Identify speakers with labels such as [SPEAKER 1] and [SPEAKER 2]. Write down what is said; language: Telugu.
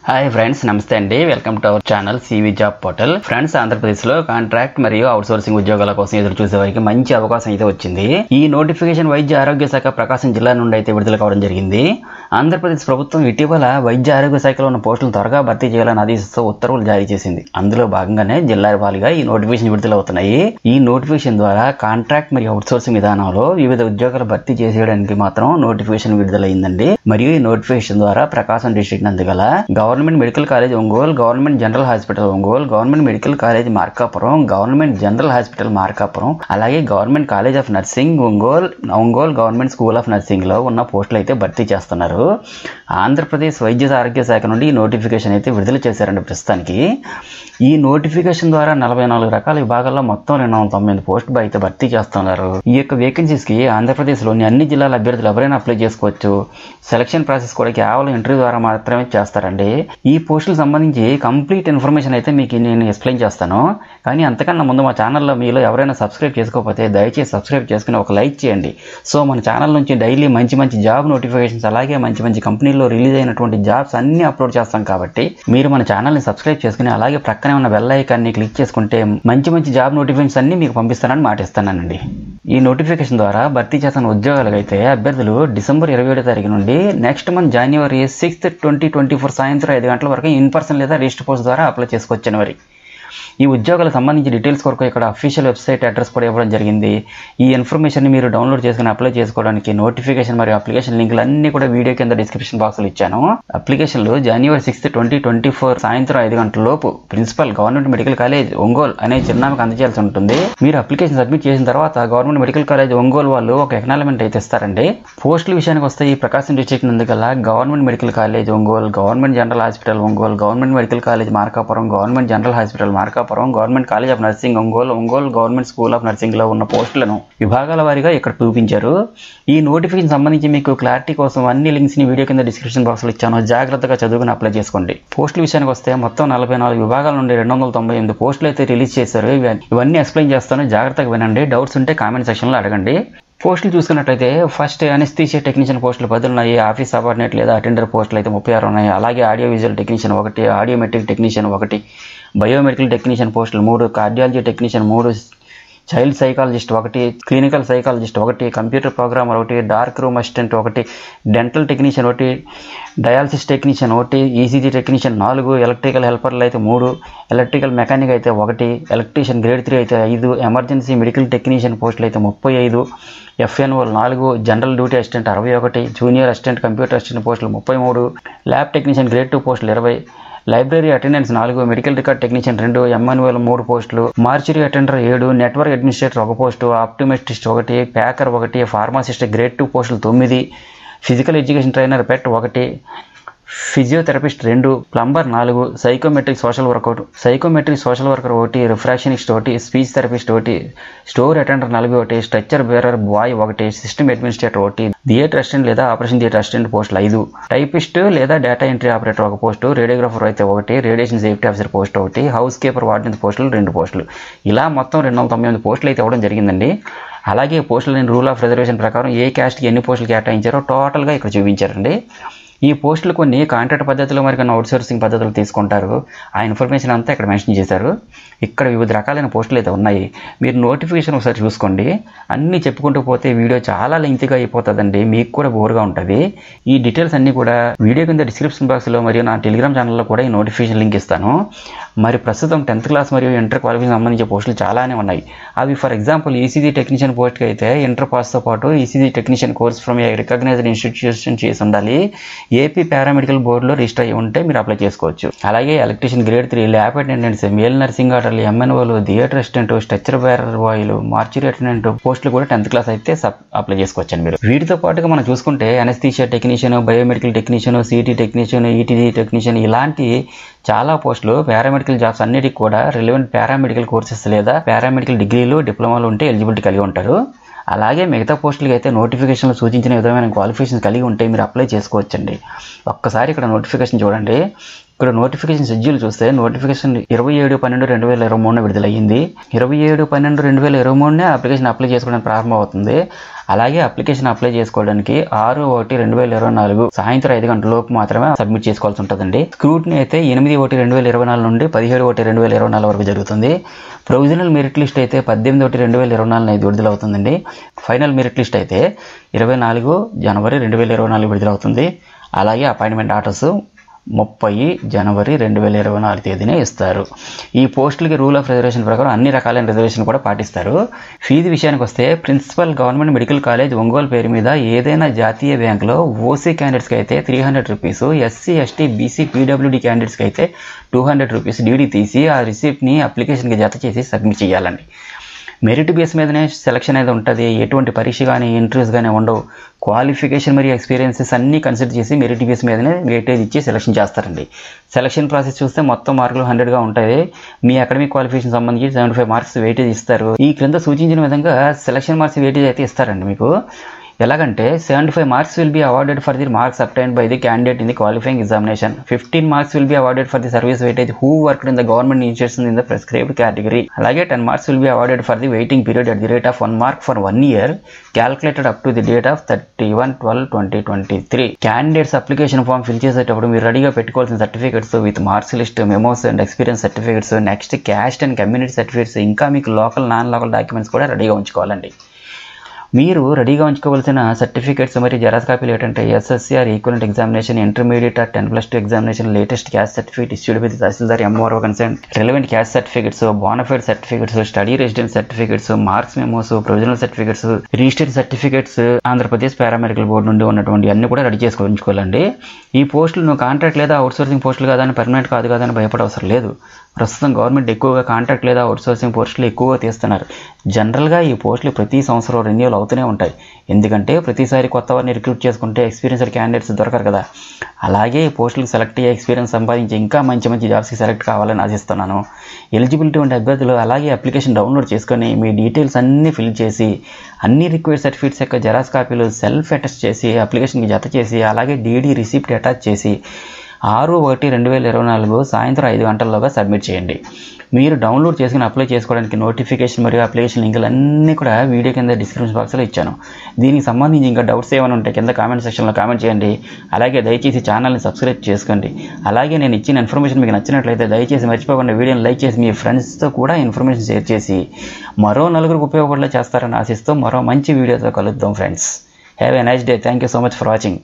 [SPEAKER 1] హాయ్ ఫ్రెండ్స్, నమస్తే అండి. Welcome to our channel CV job portal. Friends, ఆంధ్రప్రదేశ్లో కాంట్రాక్ట్ మరియు అవుట్సోర్సింగ్ ఉద్యోగాల కోసం ఎదురు చూసే వారికి మంచి అవకాశం అయితే వచ్చింది. ఈ నోటిఫికేషన్ వైద్య ఆరోగ్య శాఖ ప్రకాశం జిల్లా నుండి అయితే విడుదల కావడం జరిగింది. ఆంధ్రప్రదేశ్ ప్రభుత్వం ఇటీవల వైద్య ఆరోగ్య శాఖలో ఉన్న పోస్టులను త్వరగా భర్తీ చేయాలని ఆదేశిస్తూ ఉత్తర్వులు జారీ చేసింది. అందులో భాగంగానే జిల్లా వారీగా ఈ నోటిఫికేషన్ విడుదలవుతున్నాయి. ఈ నోటిఫికేషన్ ద్వారా కాంట్రాక్ట్ మరియు అవుట్సోర్సింగ్ విధానంలో వివిధ ఉద్యోగాలు భర్తీ చేసేయడానికి మాత్రం నోటిఫికేషన్ విడుదలైందండి. మరియు ఈ నోటిఫికేషన్ ద్వారా ప్రకాశం డిస్ట్రిక్ట్ నందుగల government medical college Ongole, government general hospital Ongole, government medical college Markapuram, government general hospital Markapuram, అలాగే government college of nursing Ongole, government school of nursing లో ఉన్న పోస్టులు అయితే భర్తీ చేస్తున్నారు. ఆంధ్రప్రదేశ్ వైద్య ఆరోగ్య శాఖ నుండి ఈ నోటిఫికేషన్ అయితే విడుదల చేశారండి. ప్రస్తుతానికి ఈ నోటిఫికేషన్ ద్వారా 44 రకాల విభాగాల్లో మొత్తం 298 పోస్టులు అయితే భర్తీ చేస్తున్నారు. ఈ యొక్క వేకెన్సీస్ కి ఆంధ్రప్రదేశ్ లోని అన్ని జిల్లాల అభ్యర్థులు ఎవరైనా అప్లై చేసుకోవచ్చు. సెలక్షన్ ప్రాసెస్ కూడా కేవలం ఇంటర్వ్యూ ద్వారా మాత్రమే చేస్తారండి. ఈ పోస్టులకు సంబంధించి కంప్లీట్ ఇన్ఫర్మేషన్ అయితే మీకు నేను ఎక్స్ప్లెయిన్ చేస్తాను. కానీ అంతకన్నా ముందు మా ఛానల్లో మీలో ఎవరైనా సబ్స్క్రైబ్ చేసుకోకపోతే దయచేసి సబ్స్క్రైబ్ చేసుకుని ఒక లైక్ చేయండి. సో మన ఛానల్ నుంచి డైలీ మంచి జాబ్ నోటిఫికేషన్స్, అలాగే మంచి కంపెనీల్లో రిలీజ్ అయినటువంటి జాబ్స్ అన్ని అప్లోడ్ చేస్తాం. కాబట్టి మీరు మన ఛానల్ని సబ్స్క్రైబ్ చేసుకుని అలాగే ప్రక్కనే ఉన్న బెల్ ఐకాన్ని క్లిక్ చేసుకుంటే మంచి జాబ్ నోటిఫికేషన్స్ అన్ని మీకు పంపిస్తానని మాటిస్తానండి. ఈ నోటిఫికేషన్ ద్వారా భర్తీ చేస్తున్న ఉద్యోగాలకు అయితే అభ్యర్థులు డిసెంబర్ 27వ తారీఖు నుండి నెక్స్ట్ మంత్ జనవరి 6, 2024 సాయంత్రం 5 గంటల వరకు ఇన్ పర్సన్ లేదా రిజిస్టర్ పోస్ట్ ద్వారా అప్లై చేసుకోవచ్చు. జనవరి ఈ ఉద్యోగాలకు సంబంధించి డీటెయిల్స్ కొరకు ఇక్కడ అఫీషియల్ వెబ్సైట్ అడ్రస్ కూడా ఇవ్వడం జరిగింది. ఈ ఇన్ఫర్మేషన్ని మీరు డౌన్లోడ్ చేసుకుని అప్లై చేసుకోవడానికి నోటిఫికేషన్ మరియు అప్లికేషన్ లింకులు అన్ని కూడా వీడియో కింద డిస్క్రిప్షన్ బాక్స్లో ఇచ్చాను. అప్లికేషన్లు జనవరి 6, 2024 సాయంత్రం 5 గంటల లోపు principal government medical college Ongole అనే చిరునామాకు అందజేయాల్సి ఉంటుంది. మీరు అప్లికేషన్ సబ్మిట్ చేసిన తర్వాత గవర్నమెంట్ మెడికల్ కాలేజ్ ఒంగోలు వాళ్ళు ఒక ఎక్నాలజ్మెంట్ అయితే ఇస్తారండి. పోస్టుల విషయానికి వస్తే ఈ ప్రకాశం డిస్ట్రిక్ట్ నందుగల government medical college Ongole, government general hospital Ongole, government medical college Markapuram, government general hospital Markapuram, government college of nursing Ongole, government school of nursing లో ఉన్న పోస్టులను విభాగాల వారీగా ఇక్కడ చూపించారు. ఈ నోటిఫికేషన్ సంబంధించి మీకు క్లారిటీ కోసం అన్ని లింక్స్ ని వీడియో కింద డిస్క్రిప్షన్ బాక్స్ లో ఇచ్చాను. జాగ్రత్తగా చదువుకుని అప్లై చేసుకోండి. పోస్టుల విషయానికి వస్తే మొత్తం 44 విభాగాల నుండి 298 పోస్టులు అయితే రిలీజ్ చేశారు. ఇవన్నీ ఎక్స్ప్లెయిన్ చేస్తాను, జాగ్రత్తగా వినండి. డౌట్స్ ఉంటే కామెంట్ సెక్షన్ లో అడగండి. పోస్టులు చూసుకున్నట్లయితే ఫస్ట్ అనస్థీషియా టెక్నీషియన్ పోస్టులు 10 ఉన్నాయి. ఆఫీస్ సబార్డినేట్ లేదా అటెండర్ పోస్టులు అయితే 36 ఉన్నాయి. అలాగే audio visual technician 1, audiometric technician 1, biomedical technician పోస్టులు 3, cardiology technician 3, child psychologist 1, clinical psychologist 1, computer programmer 1, dark room assistant 1, dental technician 1, dialysis technician 1, ECG technician 4, electrical హెల్పర్లు అయితే 3, ఎలక్ట్రికల్ మెకానిక్ అయితే 1, ఎలక్ట్రీషియన్ గ్రేడ్ 3 అయితే 5, ఎమర్జెన్సీ మెడికల్ టెక్నీషియన్ పోస్టులు అయితే 35, FNO 4, general duty assistant 61, junior assistant computer assistant పోస్టులు 33, ల్యాబ్ టెక్నీషియన్ గ్రేడ్ 2 పోస్టులు 20, library attendance 4, medical record technician 2, MNOL 3 పోస్టులు, mortuary attender 7, network administrator 1 post, optometrist 1, packer 1, pharmacist grade 2 పోస్టులు 9, physical education trainer PET 1, physiotherapist 2, plumber 4, psychometric social worker 1, refractionist 1, speech therapist 1, store attender 41, stretcher bearer bye 1, system administrator 1, theatre assistant లేదా ఆపరేషన్ థియేటర్ అసిస్టెంట్ పోస్టులు 5, టైపిస్ట్ లేదా data entry operator 1 post, radiographer అయితే 1, radiation safety officer post 1, house keeper warden పోస్టులు 2 పోస్టులు. ఇలా మొత్తం 298 పోస్టులు అయితే ఇవ్వడం జరిగిందండి. అలాగే పోస్టులని రూల్ ఆఫ్ రిజర్వేషన్ ప్రకారం ఏ క్యాస్ట్కి ఎన్ని పోస్టులు కేటాయించారో టోటల్గా ఇక్కడ చూపించారండి. ఈ పోస్టులు కొన్ని కాంట్రాక్ట్ పద్ధతిలో మరి కొన్ని అవుట్సోర్సింగ్ పద్ధతులు తీసుకుంటారు. ఆ ఇన్ఫర్మేషన్ అంతా ఇక్కడ మెన్షన్ చేశారు. ఇక్కడ వివిధ రకాలైన పోస్టులు అయితే ఉన్నాయి. మీరు నోటిఫికేషన్ ఒకసారి చూసుకోండి. అన్నీ చెప్పుకుంటూ పోతే వీడియో చాలా లెంగ్తీగా అయిపోతుందండి, మీకు కూడా బోర్గా ఉంటుంది. ఈ డీటెయిల్స్ అన్నీ కూడా వీడియో కింద డిస్క్రిప్షన్ బాక్స్లో మరియు నా టెలిగ్రామ్ ఛానల్లో కూడా ఈ నోటిఫికేషన్ లింక్ ఇస్తాను. మరి ప్రస్తుతం 10th క్లాస్ మరియు ఇంటర్ క్వాలిఫికేషన్ సంబంధించిన పోస్టులు చాలానే ఉన్నాయి. అవి ఫర్ ఎగ్జాంపుల్ ఈసీజీ టెక్నీషియన్ పోస్ట్కి అయితే ఇంటర్ పాస్తో పాటు ECG technician course from a recognized institution చేసి ఉండాలి. ఏపీ పారామెడికల్ బోర్డులో రిజిస్టర్ అయ్యి ఉంటే మీరు అప్లై చేసుకోవచ్చు. అలాగే electrician grade 3, lab attendants, male nursing ఆర్డర్లు, MNOలు, థియేటర్ అసిస్టెంట్, స్ట్రెచ్చర్ బేరర్ బాయ్లు, మార్చరీ అటెండెంట్ పోస్టులు కూడా 10th క్లాస్ అయితే అప్లై చేసుకోవచ్చు మీరు. వీటితో పాటుగా మనం చూసుకుంటే anaesthesia technician, biomedical technician, city technician, ETG technician ఇలాంటి చాలా పోస్టులు పారామెడికల్ జాబ్స్ అన్నిటికీ కూడా రిలవెంట్ పారామెడికల్ కోర్సెస్ లేదా పారామెడికల్ డిగ్రీలు, డిప్లొమాలు ఉంటే ఎలిజిబిలిటీ కలిగి ఉంటారు. అలాగే మిగతా పోస్టులకి అయితే నోటిఫికేషన్లో సూచించిన విధమైన క్వాలిఫికేషన్ కలిగి ఉంటే మీరు అప్లై చేసుకోవచ్చండి. ఒక్కసారి ఇక్కడ నోటిఫికేషన్ చూడండి. ఇక్కడ నోటిఫికేషన్ షెడ్యూల్ చూస్తే నోటిఫికేషన్ 27/12/2023 విడుదలయ్యింది. 27/12/2023 అప్లికేషన్ అప్లై చేసుకోవడానికి ప్రారంభం అవుతుంది. అలాగే అప్లికేషన్ అప్లై చేసుకోవడానికి 6/1/2024 సాయంత్రం 5 గంటల లోపు మాత్రమే సబ్మిట్ చేసుకోవాల్సి ఉంటుందండి. స్క్రూటినీ అయితే 8/1/2024 నుండి 17/1/2024 వరకు జరుగుతుంది. ప్రొవిజనల్ మెరిట్ లిస్ట్ అయితే 18/1/2024 విడుదలవుతుందండి. ఫైనల్ మెరిట్ లిస్ట్ అయితే 24 జనవరి 2024 విడుదలవుతుంది. అలాగే అపాయింట్మెంట్ ఆర్డర్స్ 30 జనవరి 2024 తేదీనే ఇస్తారు. ఈ పోస్టులకి రూల్ ఆఫ్ రిజర్వేషన్ ప్రకారం అన్ని రకాలైన రిజర్వేషన్ కూడా పాటిస్తారు. ఫీజు విషయానికి వస్తే principal government medical college Ongole పేరు మీద ఏదైనా జాతీయ బ్యాంకులో ఓసీ క్యాండిడేట్స్కి అయితే 300 rupees, SC ST BC PWD క్యాండిడేట్స్కి అయితే 200 రూపీస్ డీడీ తీసి ఆ రిసిప్ట్ని అప్లికేషన్కి జత చేసి సబ్మిట్ చేయాలండి. మెరిట్ బేస్ మీదనే సెలక్షన్ అనేది ఉంటుంది. ఎటువంటి పరీక్ష కానీ ఇంటర్వ్యూస్ కానీ ఉండవు. క్వాలిఫికేషన్ మరియు ఎక్స్పీరియన్సెస్ అన్నీ కన్సిడర్ చేసి మెరిట్ బేస్ మీదనే వెయిటేజ్ ఇచ్చి సెలక్షన్ చేస్తారండి. సెలక్షన్ ప్రాసెస్ చూస్తే మొత్తం మార్కులు 100గా ఉంటాయి. మీ అకాడమిక్ క్వాలిఫికేషన్ సంబంధించి 75 మార్క్స్ వెయిటేజ్ ఇస్తారు. ఈ క్రింద సూచించిన విధంగా సెలక్షన్ మార్క్స్ వెయిటేజ్ అయితే ఇస్తారండి మీకు. ఎలాగంటే 75 marks will be awarded for the marks obtained by the candidate in the qualifying examination. 15 marks will be awarded for the service weightage who worked in the government institution in the prescribed category. అలాగే 10 marks will be awarded for the waiting period at the rate of 1 mark for 1 year calculated up to the date of 31/12/2023. Candidates application form fill చేసేటప్పుడు మీరు రెడీగా పెట్టుకోవాల్సిన certificates with marks list, memos and experience certificates, next caste and community certificates, ఇంకా మీకు లోకల్ నాన్ లోకల్ డాక్యుమెంట్స్ కూడా రెడీగా ఉంచుకోవాలండి. మీరు రెడీగా ఉంచుకోవాల్సిన సర్టిఫికేట్స్ మరియు జెరాక్స్ కాపీలు ఏంటంటే SSC or equivalent examination, intermediate or 10+2 examination, latest caste certificate issued with tahsildar MRO concern, relevant caste certificates, bonafide certificates, study residence certificates, marks memos, provisional certificates, registered certificates, Andhra Pradesh paramedical board నుండి ఉన్నటువంటి అన్ని కూడా రెడీ చేసుకొని ఉంచుకోవాలండి. ఈ పోస్టులు కాంట్రాక్ట్ లేదా అవుట్సోర్సింగ్ పోస్టులు కాదని, పర్మనెంట్ కాదు కాదని భయపడవసరం లేదు. ప్రస్తుతం గవర్నమెంట్ ఎక్కువగా కాంట్రాక్ట్ లేదా అవుట్సోర్సింగ్ పోస్టులు ఎక్కువగా తీస్తున్నారు. జనరల్గా ఈ పోస్టులు ప్రతి సంవత్సరం రెన్యూవల్ అవుతూనే ఉంటాయి. ఎందుకంటే ప్రతిసారి కొత్త వారిని రిక్రూట్ చేసుకుంటే ఎక్స్పీరియన్స్డ్ క్యాండిడేట్స్ దొరకరు కదా. అలాగే ఈ పోస్టులకు సెలెక్ట్ అయ్యే ఎక్స్పీరియన్స్ సంపాదించి ఇంకా మంచి మంచి జాబ్స్కి సెలెక్ట్ కావాలని ఆశిస్తున్నాను. ఎలిజిబిలిటీ ఉండే అభ్యర్థులు అలాగే అప్లికేషన్ డౌన్లోడ్ చేసుకొని మీ డీటెయిల్స్ అన్నీ ఫిల్ చేసి అన్ని రిక్వైర్డ్ సర్టిఫికేట్స్ యొక్క జెరాక్స్ కాపీలు సెల్ఫ్ అటెస్ట్ చేసి అప్లికేషన్కి జత చేసి అలాగే డీడీ రిసిప్ట్ అటాచ్ చేసి 6/1/2024 సాయంత్రం 5 గంటల్లోగా సబ్మిట్ చేయండి. మీరు డౌన్లోడ్ చేసుకుని అప్లై చేసుకోవడానికి నోటిఫికేషన్ మరియు అప్లికేషన్ లింకులు అన్నీ కూడా వీడియో కింద డిస్క్రిప్షన్ బాక్స్లో ఇచ్చాను. దీనికి సంబంధించి ఇంకా డౌట్స్ ఏమైనా ఉంటే కింద కామెంట్ సెక్షన్లో కామెంట్ చేయండి. అలాగే దయచేసి ఛానల్ని సబ్స్క్రైబ్ చేసుకోండి. అలాగే నేను ఇచ్చిన ఇన్ఫర్మేషన్ మీకు నచ్చినట్లయితే దయచేసి మర్చిపోకుండా వీడియోని లైక్ చేసి మీ ఫ్రెండ్స్తో కూడా ఇన్ఫర్మేషన్ షేర్ చేసి మరో నలుగురికి ఉపయోగపడేలా చేస్తారని ఆశిస్తూ మరో మంచి వీడియోతో కలుద్దాం friends. Have a nice day. Thank you so much for watching.